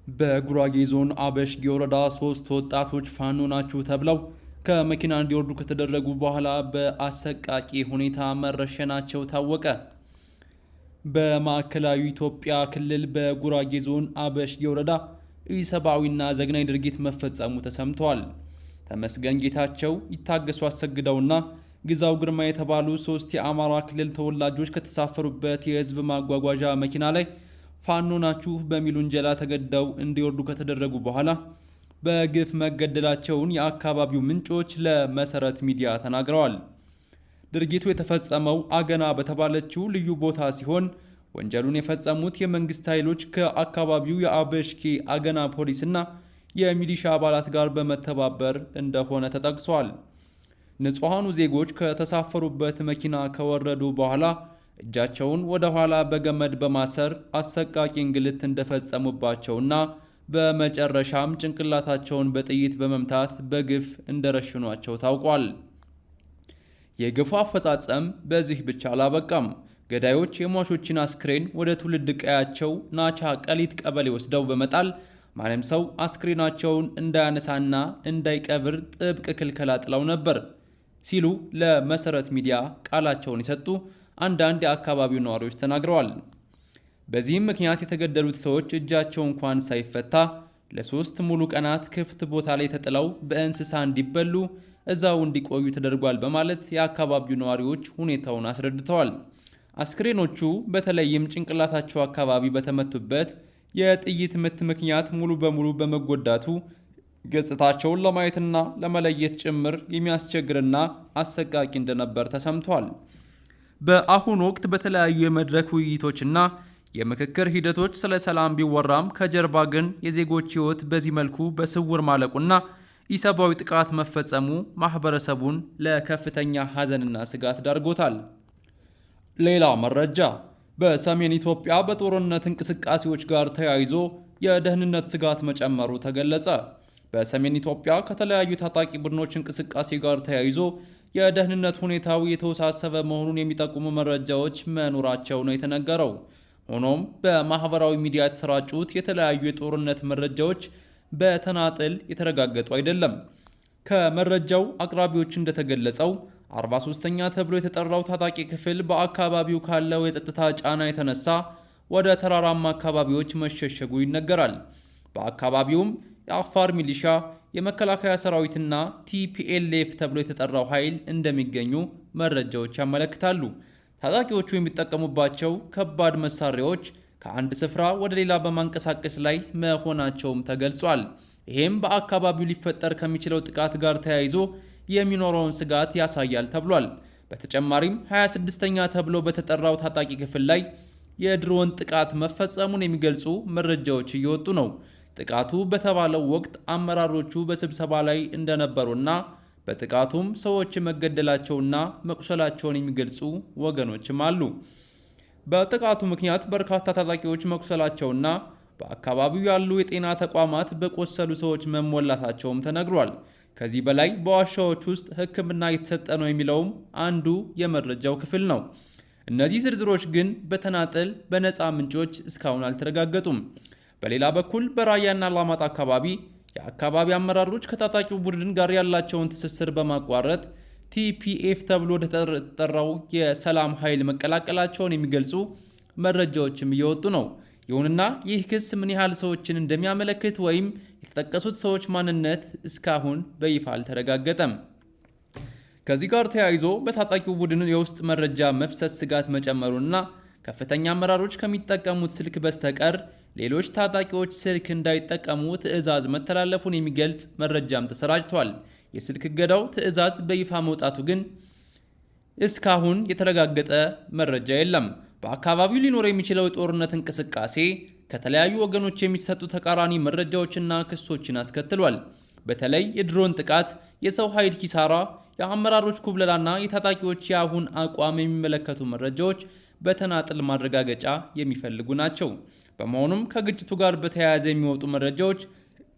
በጉራጌ ዞን አበሽጌ ወረዳ 3 ወጣቶች ፋኖ ናችሁ ተብለው ከመኪና እንዲወርዱ ከተደረጉ በኋላ በአሰቃቂ ሁኔታ መረሸናቸው ታወቀ። በማዕከላዊ ኢትዮጵያ ክልል በጉራጌ ዞን አበሽጌ ወረዳ ኢሰብአዊና ዘግናኝ ድርጊት መፈጸሙ ተሰምቷል። ተመስገን ጌታቸው፣ ይታገሱ አሰግደውና ግዛው ግርማ የተባሉ 3 የአማራ ክልል ተወላጆች ከተሳፈሩበት የህዝብ ማጓጓዣ መኪና ላይ ፋኖ ናችሁ በሚል ውንጀላ ተገደው እንዲወርዱ ከተደረጉ በኋላ በግፍ መገደላቸውን የአካባቢው ምንጮች ለመሰረት ሚዲያ ተናግረዋል። ድርጊቱ የተፈጸመው አገና በተባለችው ልዩ ቦታ ሲሆን ወንጀሉን የፈጸሙት የመንግስት ኃይሎች ከአካባቢው የአበሽጌ አገና ፖሊስና የሚሊሻ አባላት ጋር በመተባበር እንደሆነ ተጠቅሷል። ንጹሐኑ ዜጎች ከተሳፈሩበት መኪና ከወረዱ በኋላ እጃቸውን ወደ ኋላ በገመድ በማሰር አሰቃቂ እንግልት እንደፈጸሙባቸውና በመጨረሻም ጭንቅላታቸውን በጥይት በመምታት በግፍ እንደረሽኗቸው ታውቋል። የግፉ አፈጻጸም በዚህ ብቻ አላበቃም። ገዳዮች የሟቾችን አስክሬን ወደ ትውልድ ቀያቸው ናቻ ቀሊት ቀበሌ ወስደው በመጣል ማንም ሰው አስክሬናቸውን እንዳያነሳና እንዳይቀብር ጥብቅ ክልከላ ጥለው ነበር ሲሉ ለመሰረት ሚዲያ ቃላቸውን የሰጡ አንዳንድ የአካባቢው ነዋሪዎች ተናግረዋል። በዚህም ምክንያት የተገደሉት ሰዎች እጃቸው እንኳን ሳይፈታ ለ3 ሙሉ ቀናት ክፍት ቦታ ላይ ተጥለው በእንስሳ እንዲበሉ እዛው እንዲቆዩ ተደርጓል በማለት የአካባቢው ነዋሪዎች ሁኔታውን አስረድተዋል። አስክሬኖቹ በተለይም ጭንቅላታቸው አካባቢ በተመቱበት የጥይት ምት ምክንያት ሙሉ በሙሉ በመጎዳቱ ገጽታቸውን ለማየትና ለመለየት ጭምር የሚያስቸግርና አሰቃቂ እንደነበር ተሰምቷል። በአሁኑ ወቅት በተለያዩ የመድረክ ውይይቶችና የምክክር ሂደቶች ስለ ሰላም ቢወራም ከጀርባ ግን የዜጎች ሕይወት በዚህ መልኩ በስውር ማለቁና ኢሰብአዊ ጥቃት መፈጸሙ ማህበረሰቡን ለከፍተኛ ሐዘንና ስጋት ዳርጎታል። ሌላ መረጃ፣ በሰሜን ኢትዮጵያ በጦርነት እንቅስቃሴዎች ጋር ተያይዞ የደህንነት ስጋት መጨመሩ ተገለጸ። በሰሜን ኢትዮጵያ ከተለያዩ ታጣቂ ቡድኖች እንቅስቃሴ ጋር ተያይዞ የደህንነት ሁኔታው የተወሳሰበ መሆኑን የሚጠቁሙ መረጃዎች መኖራቸው ነው የተነገረው። ሆኖም በማህበራዊ ሚዲያ የተሰራጩት የተለያዩ የጦርነት መረጃዎች በተናጥል የተረጋገጡ አይደለም። ከመረጃው አቅራቢዎች እንደተገለጸው 43ኛ ተብሎ የተጠራው ታጣቂ ክፍል በአካባቢው ካለው የጸጥታ ጫና የተነሳ ወደ ተራራማ አካባቢዎች መሸሸጉ ይነገራል። በአካባቢውም የአፋር ሚሊሻ፣ የመከላከያ ሰራዊትና ቲፒኤልኤፍ ተብሎ የተጠራው ኃይል እንደሚገኙ መረጃዎች ያመለክታሉ። ታጣቂዎቹ የሚጠቀሙባቸው ከባድ መሳሪያዎች ከአንድ ስፍራ ወደ ሌላ በማንቀሳቀስ ላይ መሆናቸውም ተገልጿል። ይህም በአካባቢው ሊፈጠር ከሚችለው ጥቃት ጋር ተያይዞ የሚኖረውን ስጋት ያሳያል ተብሏል። በተጨማሪም 26ኛ ተብሎ በተጠራው ታጣቂ ክፍል ላይ የድሮን ጥቃት መፈጸሙን የሚገልጹ መረጃዎች እየወጡ ነው። ጥቃቱ በተባለው ወቅት አመራሮቹ በስብሰባ ላይ እንደነበሩና በጥቃቱም ሰዎች መገደላቸውና መቁሰላቸውን የሚገልጹ ወገኖችም አሉ። በጥቃቱ ምክንያት በርካታ ታጣቂዎች መቁሰላቸውና በአካባቢው ያሉ የጤና ተቋማት በቆሰሉ ሰዎች መሞላታቸውም ተነግሯል። ከዚህ በላይ በዋሻዎች ውስጥ ሕክምና እየተሰጠ ነው የሚለውም አንዱ የመረጃው ክፍል ነው። እነዚህ ዝርዝሮች ግን በተናጠል በነፃ ምንጮች እስካሁን አልተረጋገጡም። በሌላ በኩል በራያና አላማጣ አካባቢ የአካባቢ አመራሮች ከታጣቂው ቡድን ጋር ያላቸውን ትስስር በማቋረጥ ቲፒኤፍ ተብሎ የተጠራው የሰላም ኃይል መቀላቀላቸውን የሚገልጹ መረጃዎችም እየወጡ ነው። ይሁንና ይህ ክስ ምን ያህል ሰዎችን እንደሚያመለክት ወይም የተጠቀሱት ሰዎች ማንነት እስካሁን በይፋ አልተረጋገጠም። ከዚህ ጋር ተያይዞ በታጣቂው ቡድን የውስጥ መረጃ መፍሰስ ስጋት መጨመሩና ከፍተኛ አመራሮች ከሚጠቀሙት ስልክ በስተቀር ሌሎች ታጣቂዎች ስልክ እንዳይጠቀሙ ትዕዛዝ መተላለፉን የሚገልጽ መረጃም ተሰራጭቷል። የስልክ እገዳው ትዕዛዝ በይፋ መውጣቱ ግን እስካሁን የተረጋገጠ መረጃ የለም። በአካባቢው ሊኖር የሚችለው የጦርነት እንቅስቃሴ ከተለያዩ ወገኖች የሚሰጡ ተቃራኒ መረጃዎችና ክሶችን አስከትሏል። በተለይ የድሮን ጥቃት፣ የሰው ኃይል ኪሳራ፣ የአመራሮች ኩብለላና የታጣቂዎች የአሁን አቋም የሚመለከቱ መረጃዎች በተናጥል ማረጋገጫ የሚፈልጉ ናቸው። በመሆኑም ከግጭቱ ጋር በተያያዘ የሚወጡ መረጃዎች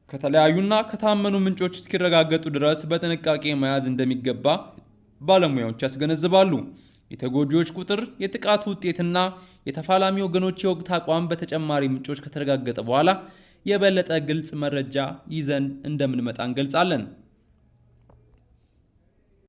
ከተለያዩና ከታመኑ ምንጮች እስኪረጋገጡ ድረስ በጥንቃቄ መያዝ እንደሚገባ ባለሙያዎች ያስገነዝባሉ። የተጎጂዎች ቁጥር፣ የጥቃቱ ውጤትና የተፋላሚ ወገኖች የወቅት አቋም በተጨማሪ ምንጮች ከተረጋገጠ በኋላ የበለጠ ግልጽ መረጃ ይዘን እንደምንመጣ እንገልጻለን።